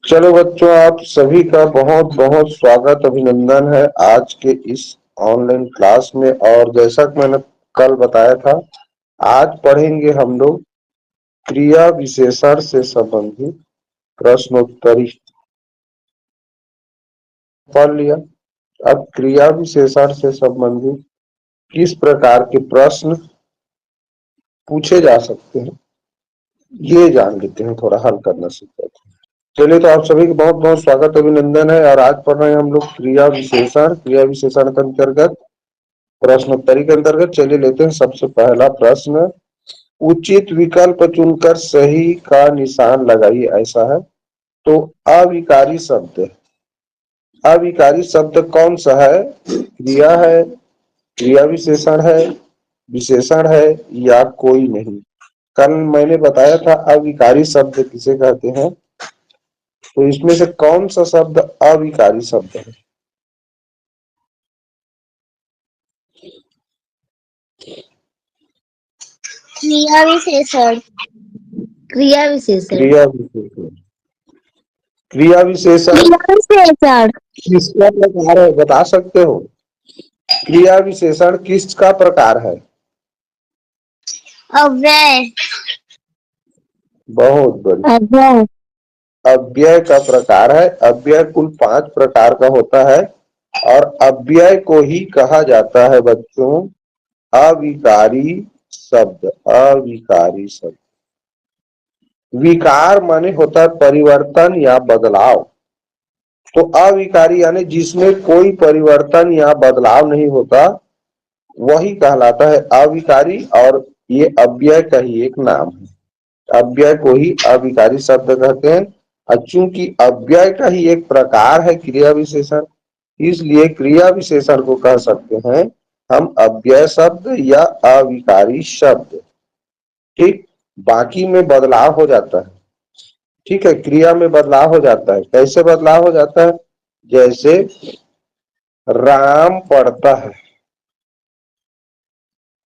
चलो बच्चों, आप सभी का बहुत बहुत स्वागत अभिनंदन है आज के इस ऑनलाइन क्लास में। और जैसा कि मैंने कल बताया था, आज पढ़ेंगे हम लोग क्रिया विशेषण से संबंधित प्रश्नोत्तरी। पढ़ लिया। अब क्रिया विशेषण से संबंधित किस प्रकार के प्रश्न पूछे जा सकते हैं ये जान लेते हैं, थोड़ा हल करना सीखते हैं। चलिए, तो आप सभी का बहुत बहुत स्वागत अभिनंदन है। और आज पढ़ रहे हैं हम लोग क्रिया विशेषण। क्रिया विशेषण के अंतर्गत प्रश्नोत्तरी के अंतर्गत चलिए लेते हैं सबसे पहला प्रश्न। उचित विकल्प चुनकर सही का निशान लगाइए, ऐसा है। तो अविकारी शब्द, अविकारी शब्द कौन सा है? क्रिया है, क्रिया विशेषण है, विशेषण है या कोई नहीं? कल मैंने बताया था अविकारी शब्द किसे कहते हैं। तो इसमें से कौन सा शब्द अविकारी शब्द है? क्रिया विशेषण। क्रिया विशेषण। क्रिया विशेषण। क्रिया विशेषण क्रिया विशेषण किसका प्रकार है, बता सकते हो? क्रिया विशेषण किसका प्रकार है? अव्यय। बहुत बढ़िया। अव्यय। अव्यय का प्रकार है। अव्यय कुल 5 प्रकार का होता है और अव्यय को ही कहा जाता है बच्चों अविकारी शब्द। अविकारी शब्द, विकार माने होता है परिवर्तन या बदलाव। तो अविकारी यानी जिसमें कोई परिवर्तन या बदलाव नहीं होता, वही कहलाता है अविकारी। और ये अव्यय का ही एक नाम है। अव्यय को ही अविकारी शब्द कहते हैं। और चूंकि अव्यय का ही एक प्रकार है क्रिया विशेषण, इसलिए क्रिया विशेषण को कह सकते हैं हम अव्यय शब्द या अविकारी शब्द। ठीक, बाकी में बदलाव हो जाता है। ठीक है, क्रिया में बदलाव हो जाता है। कैसे बदलाव हो जाता है? जैसे राम पढ़ता है,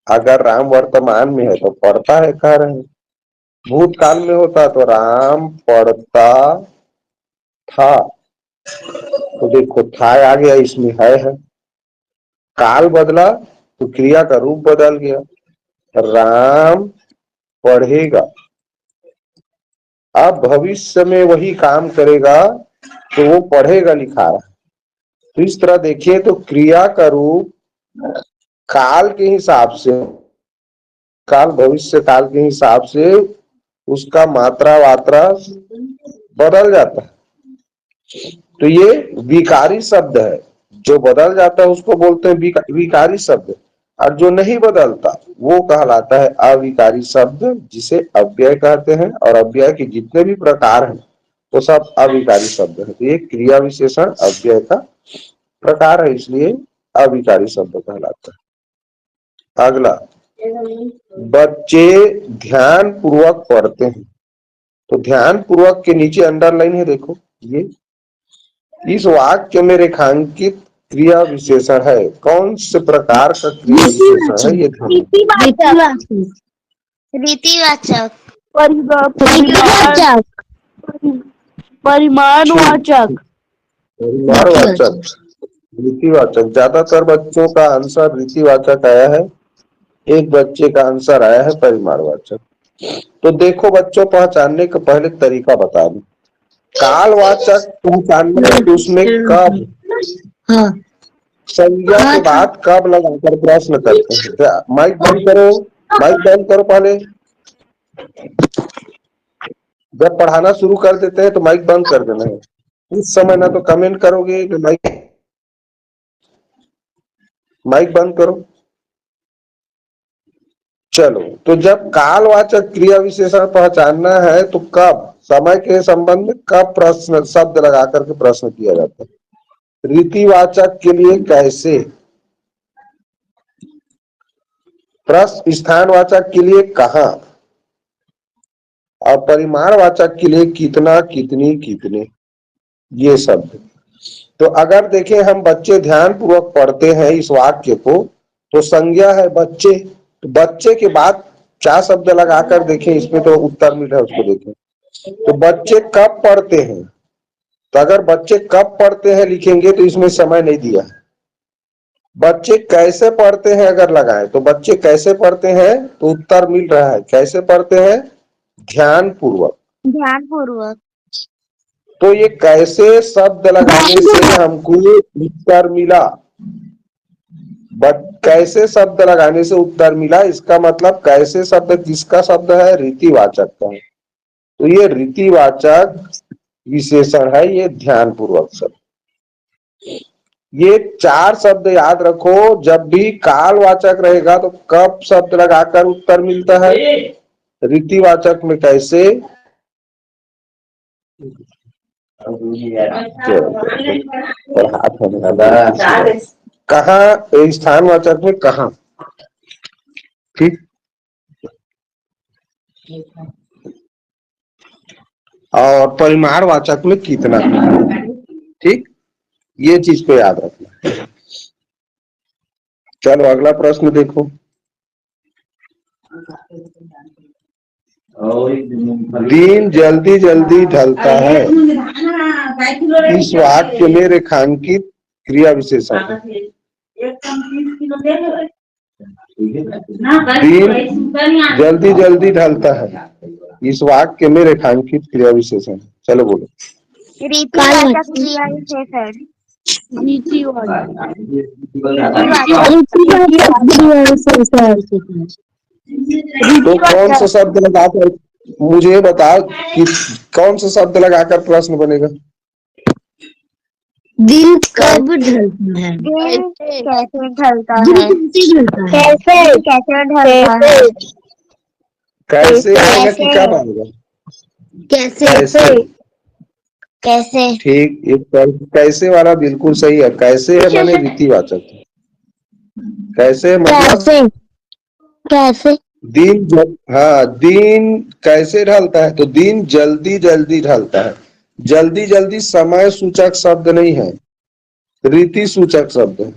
अगर राम वर्तमान में है तो पढ़ता है कह रहे हैं। भूतकाल में होता तो राम पढ़ता था। तो देखो था आ गया, इसमें है। काल बदला तो क्रिया का रूप बदल गया। राम पढ़ेगा, अब भविष्य में वही काम करेगा तो वो पढ़ेगा लिखा रहा। तो इस तरह देखिए तो क्रिया का रूप काल के हिसाब से, काल भविष्य काल के हिसाब से उसका मात्रा वात्रा बदल जाता है। तो ये विकारी शब्द है। जो बदल जाता है उसको बोलते हैं विकारी शब्द। और जो नहीं बदलता वो कहलाता है अविकारी शब्द, जिसे अव्यय कहते हैं। और अव्यय के जितने भी प्रकार हैं वो सब अविकारी शब्द है। तो ये क्रिया विशेषण अव्यय का प्रकार है, इसलिए अविकारी शब्द कहलाता है। अगला, बच्चे ध्यान पूर्वक पढ़ते हैं। तो ध्यान पूर्वक के नीचे अंडरलाइन है, देखो ये। इस वाक्य में रेखांकित क्रिया विशेषण है। कौन से प्रकार का क्रिया विशेषण है ये ध्यान? रीतिवाचक। परिमाणवाचक। परिमाणवाचक, रीतिवाचक। ज्यादातर बच्चों का आंसर रीतिवाचक आया है, एक बच्चे का आंसर आया है परिमाणवाचक। तो देखो बच्चों, पहचानने का पहले तरीका बता दूं। कालवाचक पहचानने में उसमें कब, संज्ञा के बाद कब लगाकर प्रश्न करते हैं। माइक बंद करो, माइक बंद करो पहले। जब पढ़ाना शुरू कर देते हैं तो माइक बंद कर देना है। उस समय ना तो कमेंट करोगे कि माइक बंद करो। चलो, तो जब कालवाचक क्रिया विशेषण पहचानना है तो कब, समय के संबंध में कब प्रश्न शब्द लगा करके प्रश्न किया जाता है। रीतिवाचक के लिए कैसे, प्रश्न स्थानवाचक के लिए कहां, और परिमाणवाचक के लिए कितना, कितनी, कितने, ये शब्द। तो अगर देखें हम बच्चे ध्यान पूर्वक पढ़ते हैं इस वाक्य को, तो संज्ञा है बच्चे। तो बच्चे के बाद क्या शब्द लगाकर देखें, इसमें तो उत्तर मिल रहा है, उसको देखें। तो बच्चे कब पढ़ते हैं? तो अगर बच्चे कब पढ़ते हैं लिखेंगे तो इसमें समय नहीं दिया है। बच्चे कैसे पढ़ते हैं अगर लगाए तो बच्चे कैसे पढ़ते हैं तो उत्तर मिल रहा है। कैसे पढ़ते हैं? ध्यान पूर्वक। ध्यान पूर्वक। तो ये कैसे शब्द लगाने से हमको उत्तर मिला। बट कैसे शब्द लगाने से उत्तर मिला, इसका मतलब कैसे शब्द किसका शब्द है? रीतिवाचक का। तो ये रीतिवाचक विशेषण है, ये ध्यान पूर्वक शब्द। ये 4 शब्द याद रखो। जब भी कालवाचक रहेगा तो कब शब्द लगाकर उत्तर मिलता है? रीतिवाचक में कैसे? कहाँ? स्थानवाचक में कहाँ? ठीक। और परिमाणवाचक में कितना। ठीक, ये चीज को याद रखना। चलो अगला प्रश्न देखो। दिन जल्दी जल्दी ढलता है, इस वाक्य में रेखांकित क्रिया विशेषण। दिन जल्दी जल्दी ढलता है, इस वाक्य में रेखांकित क्रिया विशेषण। चलो बोलो। रीतिवाचक क्रिया विशेषण। तो कौन सा शब्द लगाकर मुझे बताओ कि कौन सा शब्द लगाकर प्रश्न बनेगा? दिन कब ढलता है? दिन कैसे ढलता है? कैसे कैसे ढलता है? कैसे आएगा कि कब आएगा? कैसे कैसे। ठीक, ये कैसे वाला बिल्कुल सही है। कैसे है माने रीतिवाचक। कैसे मतलब कैसे दिन हाँ, दिन कैसे ढलता है तो दिन जल्दी जल्दी ढलता है। जल्दी जल्दी समय सूचक शब्द नहीं है, रीति सूचक शब्द है।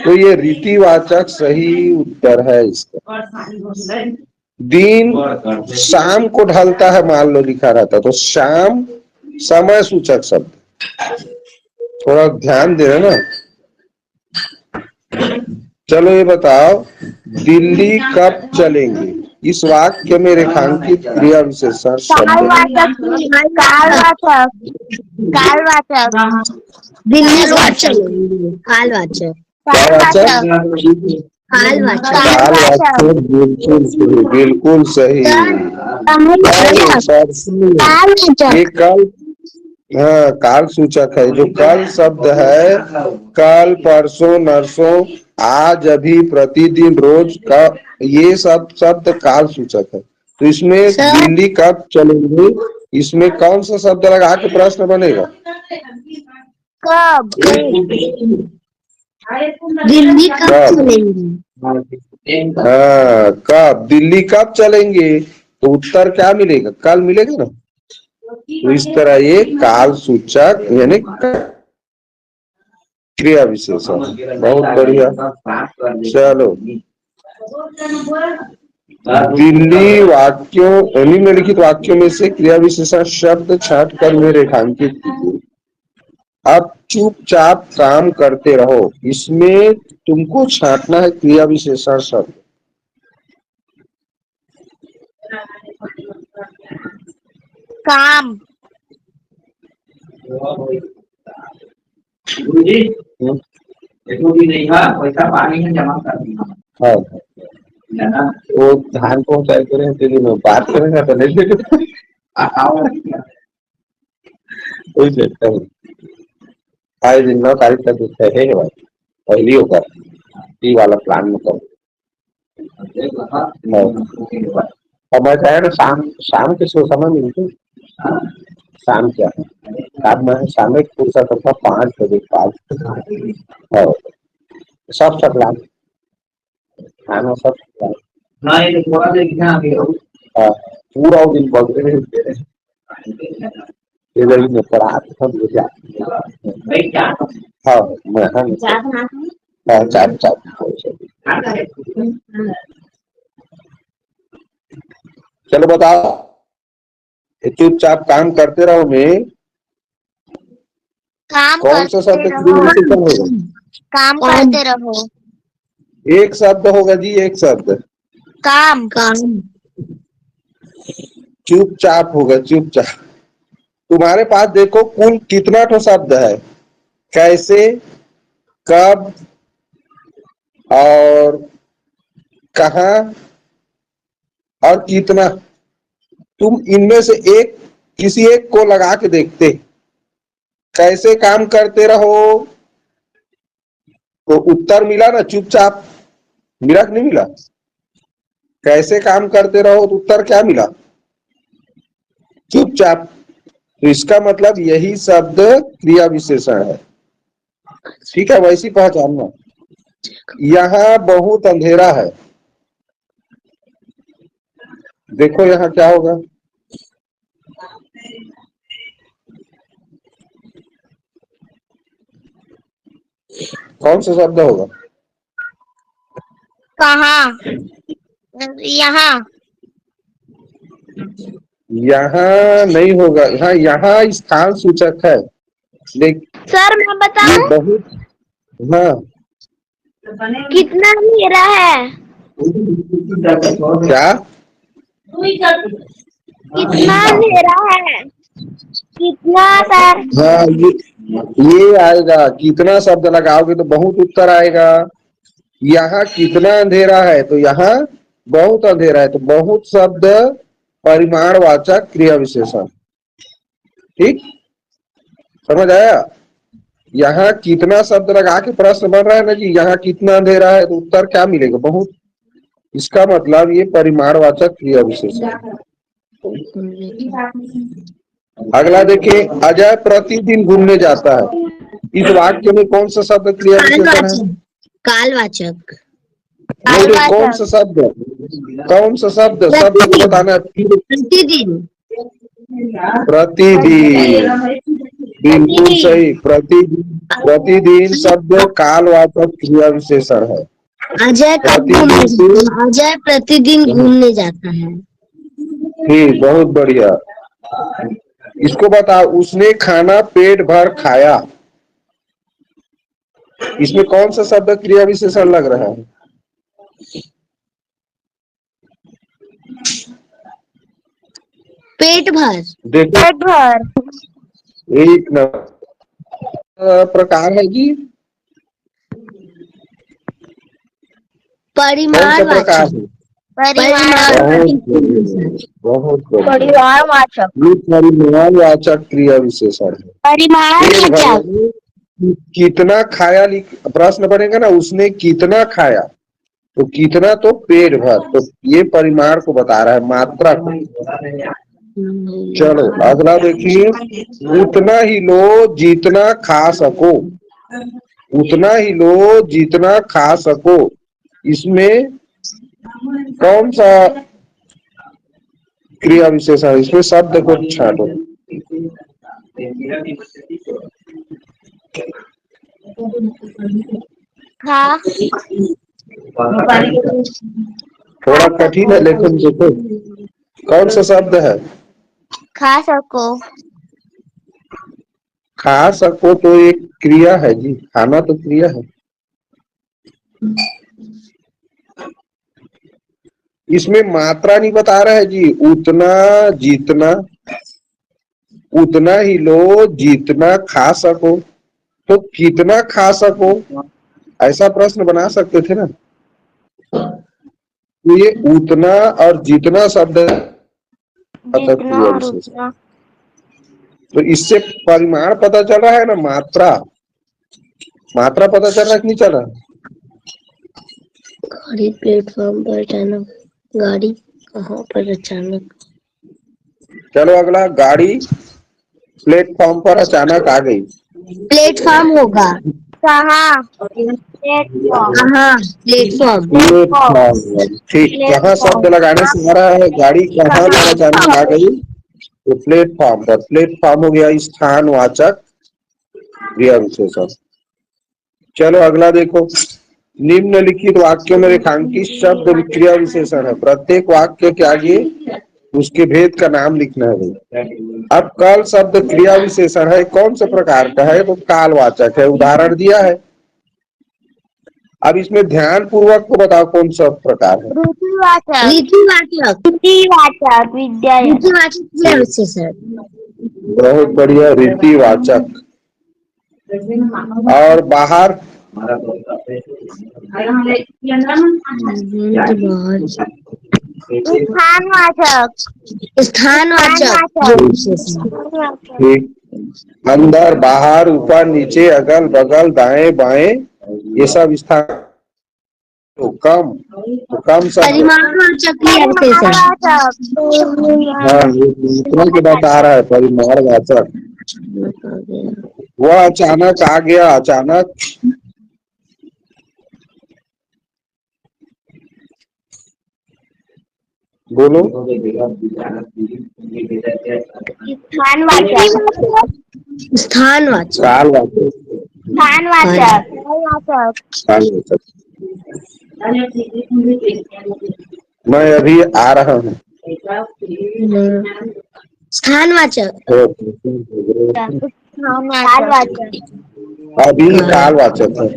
तो ये रीतिवाचक सही उत्तर है इसका। दिन शाम को ढलता है मान लो लिखा रहता तो शाम समय सूचक शब्द। थोड़ा ध्यान दे रहे ना। चलो ये बताओ, दिल्ली कब चलेंगे, इस वाक्य में रेखांकित क्रिया विशेषण शब्द। दिल्ली कब चलेंगे? कालवाचक। बिल्कुल सही। ये कल, हाँ काल सूचक है। जो कल शब्द है, कल परसों नरसों आज अभी प्रतिदिन रोज का, ये सब शब्द काल सूचक है। तो इसमें दिल्ली कब चलेंगे, इसमें कौन सा शब्द लगा के प्रश्न बनेगा? कब दिल्ली कब चलेंगे? हाँ कब, दिल्ली कब चलेंगे तो उत्तर क्या मिलेगा? कल मिलेगा ना। तो इस तरह ये काल सूचक यानी क्रिया विशेषण। बहुत बढ़िया। चलो, दिल्ली वाक्यों निम्नलिखित वाक्यों में से क्रिया विशेषण शब्द छांट कर में रेखांकित कीजिए। अब चुपचाप काम करते रहो, इसमें तुमको छांटना है क्रिया विशेषण शब्द। काम। पैसा पानी में जमा कर दिया। हाँ वो धान पहुंचाए करें तेरी में बात करेंगे तो नहीं देंगे। आज दिन 9 तारीख तक है भाई, पहली होगा ये वाला प्लान में करो। और मैं कह रहा शाम शाम के सो समय मिलते शाम क्या है काम में शाम फुर्सत था 5 बजे 5 सब प्लान खाना सब पूरा दिन पकड़े में पढ़ा हाँ मैं चार चलो बताओ, चुपचाप काम करते रहो में काम कौन सा करते शब्द क्रिया रहो। विशेषण होगा? काम करते रहो। एक शब्द होगा जी, एक शब्द। काम काम चुपचाप होगा, चुपचाप। तुम्हारे पास देखो कुल कितना ठो शब्द है। कैसे, कब और कहाँ और कितना। तुम इनमें से एक किसी एक को लगा के देखते। कैसे काम करते रहो तो उत्तर मिला ना चुपचाप। मिला कि नहीं मिला? कैसे काम करते रहो तो उत्तर क्या मिला? चुपचाप। तो इसका मतलब यही शब्द क्रिया विशेषण है। ठीक है, वैसी पहचानना। यहाँ बहुत अंधेरा है। देखो यहाँ क्या होगा। कौन सा शब्द होगा? कहाँ? यहाँ। यहाँ नहीं होगा। हाँ, यहाँ स्थान सूचक है। लेकिन सर मैं ये बताऊं बहुत, हाँ कितना अंधेरा है? क्या? कितना अंधेरा है? कितना सर? हाँ, ये आएगा। कितना शब्द लगाओगे तो बहुत उत्तर आएगा। यहाँ कितना अंधेरा है तो यहाँ बहुत अंधेरा है। तो बहुत शब्द परिमाणवाचक क्रिया विशेषण। ठीक, समझ आया? यहाँ कितना शब्द लगा के प्रश्न बन रहा है ना जी, यहाँ कितना अंधेरा है तो उत्तर क्या मिलेगा? बहुत। इसका मतलब ये परिमाणवाचक क्रिया विशेषण। अगला देखिए, अजय प्रतिदिन घूमने जाता है। इस वाक्य में कौन सा शब्द क्रिया विशेषण है? कालवाचक। नहीं नहीं, कौन सा शब्द? कौन सा शब्द? शब्द को बताना है। प्रतिदिन। प्रतिदिन, बिल्कुल सही। प्रतिदिन, प्रतिदिन शब्द कालवाचक क्रिया विशेषण है। अजय अजय प्रतिदिन घूमने जाता है। ठीक, बहुत बढ़िया। इसको बताओ, उसने खाना पेट भर खाया। इसमें कौन सा शब्द क्रिया विशेषण लग रहा है? पेट भर। देखो, पेट भर। एक प्रकार है जी। कौन सा प्रकार है? बहुत परिवारवाचक। ये परिमाणवाचक क्रिया विशेषण है। परिमाणवाचक। कितना खाया प्रश्न बनेगा ना, उसने कितना खाया तो कितना तो पेट भर। तो ये परिमाण को बता रहा है, मात्रा को। चलो अगला देखिए, उतना ही लो जितना खा सको। उतना ही लो जितना खा सको। इसमें कौन सा क्रिया विशेषण? इसमें शब्द को छाटो। खा। थोड़ा कठिन है लेकिन देखो कौन सा शब्द है। खा सको। खा सको तो एक क्रिया है जी, खाना तो क्रिया है। इसमें मात्रा नहीं बता रहा है जी। उतना जितना, उतना ही लो जितना खा सको। तो कितना खा सको, ऐसा प्रश्न बना सकते थे ना। तो ये उतना और जितना शब्द क्रिया विशेषण। तो इससे परिमाण पता चल रहा है ना, मात्रा। मात्रा पता चल रहा है कि नहीं चल रहा? गाड़ी प्लेटफॉर्म पर अचानक। गाड़ी कहाँ पर अचानक? चलो अगला, गाड़ी प्लेटफॉर्म पर अचानक आ गई। प्लेटफॉर्म होगा। कहाँ? प्लेटफॉर्म। ठीक, कहाँ शब्द लगाने से आ रहा है, गाड़ी कहाँ पर अचानक आ गई तो प्लेटफॉर्म पर। प्लेटफॉर्म हो गया स्थानवाचक क्रिया विशेषण। चलो अगला देखो, निम्नलिखित वाक्यों में रेखांकित शब्द क्रिया विशेषण है। प्रत्येक वाक्य के आगे उसके भेद का नाम लिखना है भाई। अब कल शब्द क्रिया विशेषण है, कौन से प्रकार का है? तो कालवाचक है, उदाहरण दिया है। अब इसमें ध्यान पूर्वक को बताओ कौन सा प्रकार है? विशेषण। बहुत बढ़िया, रीतिवाचक। और बाहर? ठीक। अंदर बाहर ऊपर नीचे अगल बगल दाएं बाएं ये सब स्थान। तो कम शब्द। हाँ, ये के बता रहा है परिमाणवाचक। वह अचानक आ गया, अचानक। बोलो। स्थानवाचक। मैं अभी आ रहा हूँ। स्थानवाचक। अभी कालवाचक है।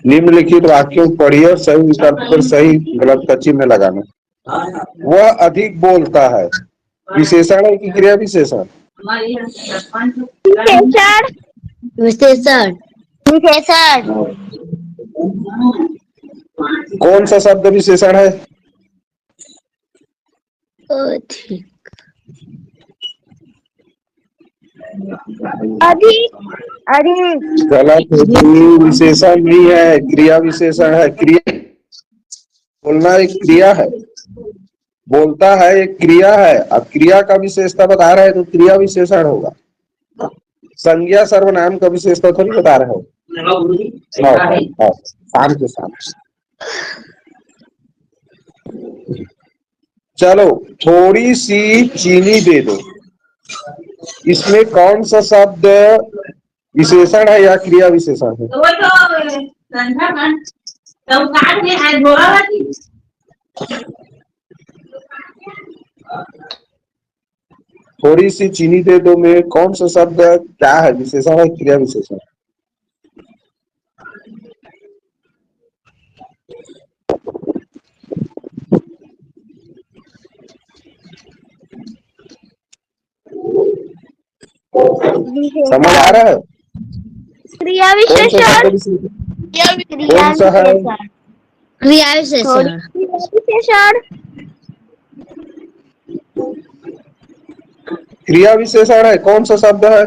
निम्नलिखित वाक्यों को पढ़िए और सही विकल्प पर सही गलत का चिन्ह लगाना। वह अधिक बोलता है, विशेषण है कि क्रिया विशेषण? विशेषण। कौन सा शब्द विशेषण है? अधिक। गलत है, विशेषण नहीं है, क्रिया विशेषण है। क्रिया बोलना एक क्रिया है, बोलता है एक क्रिया है। अब क्रिया का विशेषता बता रहे हैं तो क्रिया विशेषण होगा। संज्ञा सर्वनाम का विशेषता थोड़ी बता रहे हो। शाम के साथ चलो, थोड़ी सी चीनी दे दो। इसमें कौन सा शब्द विशेषण है या क्रिया विशेषण है? थोड़ी सी चीनी दे दो में कौन सा शब्द क्या है? विशेषण है क्रिया विशेषण? समझ आ रहा है? क्रिया विशेषण। कौन सा है? क्रिया विशेषण। क्रिया विशेषण है, कौन सा शब्द है?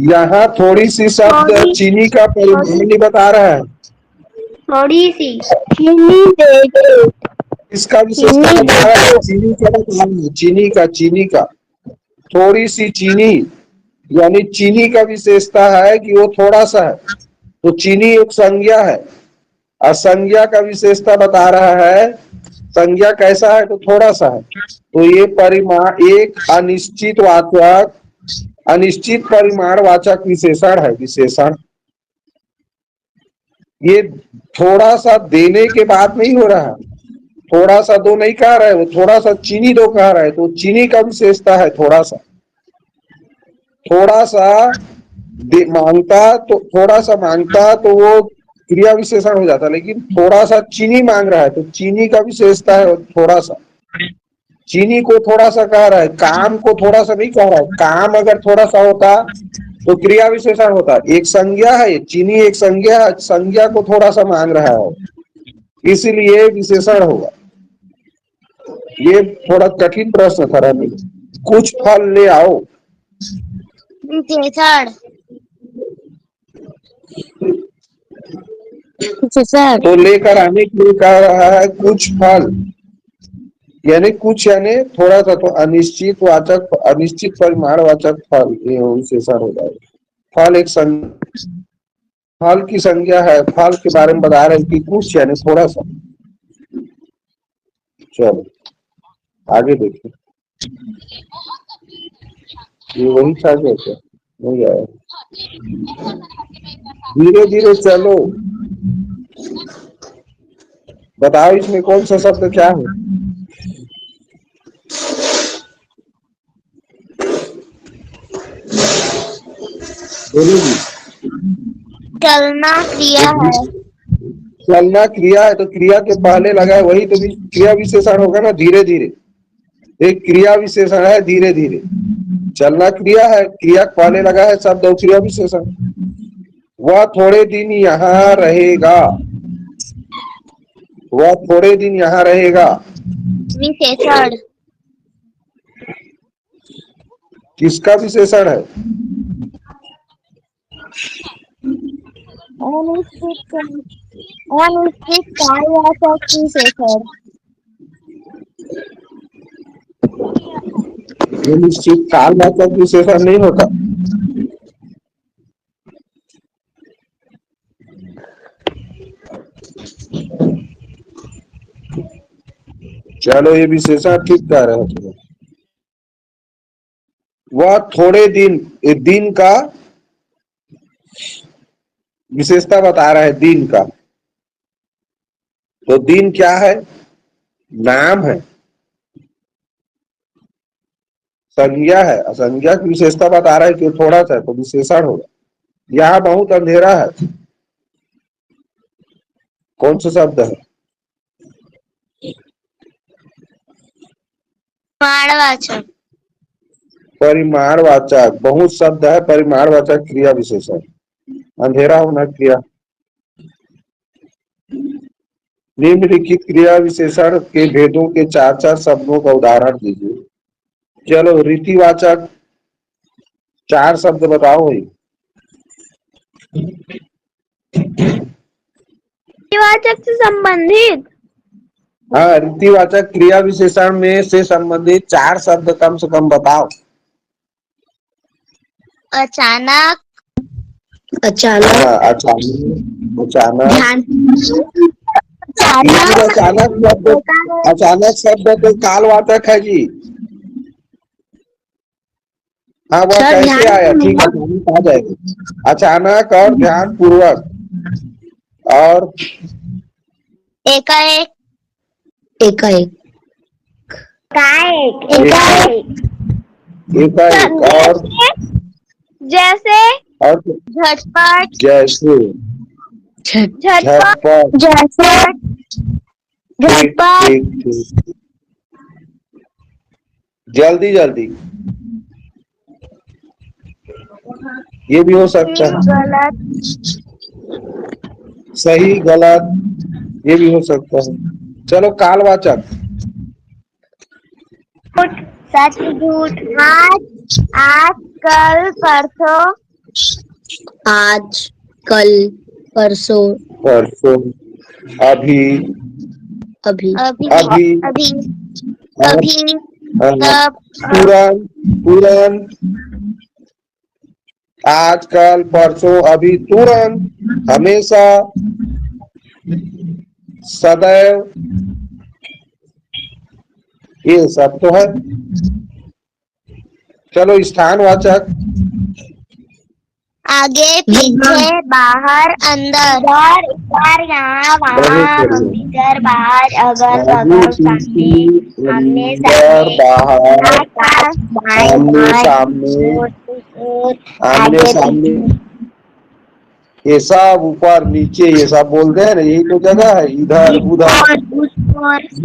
यहाँ थोड़ी सी शब्द चीनी का परिमाण नहीं बता रहा है। थोड़ी सी चीनी दे दो। इसका विशेषता बता रहा है, चीनी का थोड़ी सी चीनी यानी चीनी का विशेषता है कि वो थोड़ा सा है। तो चीनी एक संज्ञा है और संज्ञा का विशेषता बता रहा है। संज्ञा कैसा है? तो थोड़ा सा है। तो ये परिमाण एक अनिश्चित वाचक, अनिश्चित परिमाणवाचक विशेषण है। विशेषण ये थोड़ा सा देने के बाद नहीं हो रहा है, थोड़ा सा दो नहीं कह रहा है, वो थोड़ा सा चीनी दो कह रहा है। तो चीनी का विशेषता है थोड़ा सा। थोड़ा सा मांगता तो थोड़ा सा मांगता तो वो क्रिया विशेषण हो जाता, लेकिन थोड़ा सा चीनी मांग रहा है तो चीनी का विशेषता है थोड़ा सा। चीनी को थोड़ा सा कह रहा है, काम को थोड़ा सा नहीं कह रहा है। काम अगर थोड़ा सा होता तो क्रिया विशेषण होता। एक संज्ञा है, चीनी एक संज्ञा है, संज्ञा को थोड़ा सा मांग रहा है, इसीलिए विशेषण होगा। ये थोड़ा कठिन प्रश्न था। कुछ फल ले आओ। तो लेकर आने के लिए कह रहा है कुछ फल, यानी कुछ यानी थोड़ा सा। तो अनिश्चित वाचक, अनिश्चित परिमाणवाचक फल ये विशेषण हो जाएगा। फल एक फल की संज्ञा है। फल के बारे में बता रहे हैं कि कुछ यानी थोड़ा सा। चलो आगे देखिए, ये वही था क्या? नहीं आया। धीरे धीरे चलो, बताओ इसमें कौन सा शब्द क्या है? बोलिए। चलना क्रिया है। चलना क्रिया है, तो क्रिया के पहले लगा है वही तो भी क्रिया विशेषण होगा ना, धीरे धीरे। एक क्रिया विशेषण है धीरे धीरे, चलना क्रिया है, क्रिया के पहले लगा है शब्द और क्रिया विशेषण। वह थोड़े दिन यहाँ रहेगा, वह थोड़े दिन यहाँ रहेगा। विशेषण। किसका विशेषण है? अनिश्चित कालवाचक विशेषण। ये निश्चित कालवाचक विशेषण नहीं होता। चलो ये विशेषण ठीक कह रहे हो। वह थोड़े दिन, ये दिन का विशेषता बता रहा है, दिन का। तो दिन क्या है? नाम है, संज्ञा है। संज्ञा की विशेषता बता रहा है कि थोड़ा सा है तो विशेषण होगा। यहाँ बहुत अंधेरा है, कौन सा शब्द है? परिमाणवाचक। परिमाणवाचक, बहुत शब्द है, परिमाणवाचक क्रिया विशेषण। अंधेरा होना क्रिया। निम्नलिखित क्रिया विशेषण के भेदों के 4-4 शब्दों का उदाहरण दीजिए। चलो रीतिवाचक 4 शब्द बताओ भाई। रीतिवाचक से संबंधित। हाँ, रीतिवाचक क्रिया विशेषण में से संबंधित 4 शब्द कम से कम बताओ। अचानक। अचानक। अचानक। अचानक शब्द तो कालवाचक है जी। हाँ, वह कैसे आया? ठीक है, आ जाएगा। अचानक और ध्यान पूर्वक और एकाएक। एकाएक और जैसे और झटपट। जैसे झटपट। जल्दी जल्दी, ये भी हो सकता है। गलत। सही गलत, ये भी हो सकता है। चलो कालवाचक। सच झूठ। आज कल परसों। आज कल परसों। परसों। अभी। अभी। तुरंत। तुरंत। आजकल परसों अभी तुरंत हमेशा सदैव, ये सब तो है। चलो स्थानवाचक। आगे पीछे बाहर अंदर। यहाँ वहाँ भीतर बाहर अगल बगल सामने आमने सामने, ये सब ऊपर नीचे, ये सब बोलते हैं ना, यही तो जगह है। इधर उधर,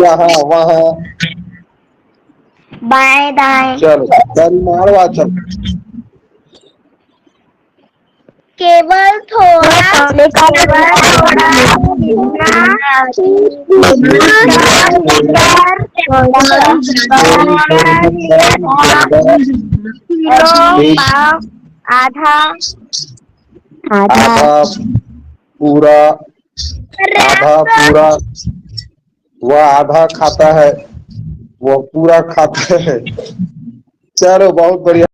यहाँ वहाँ, बाएं दाएं। चलो परिमाणवाचक। केवल थोड़ा। आधा। आधा पूरा। आधा पूरा, वह आधा खाता है, वह पूरा खाता है। चलो बहुत बढ़िया।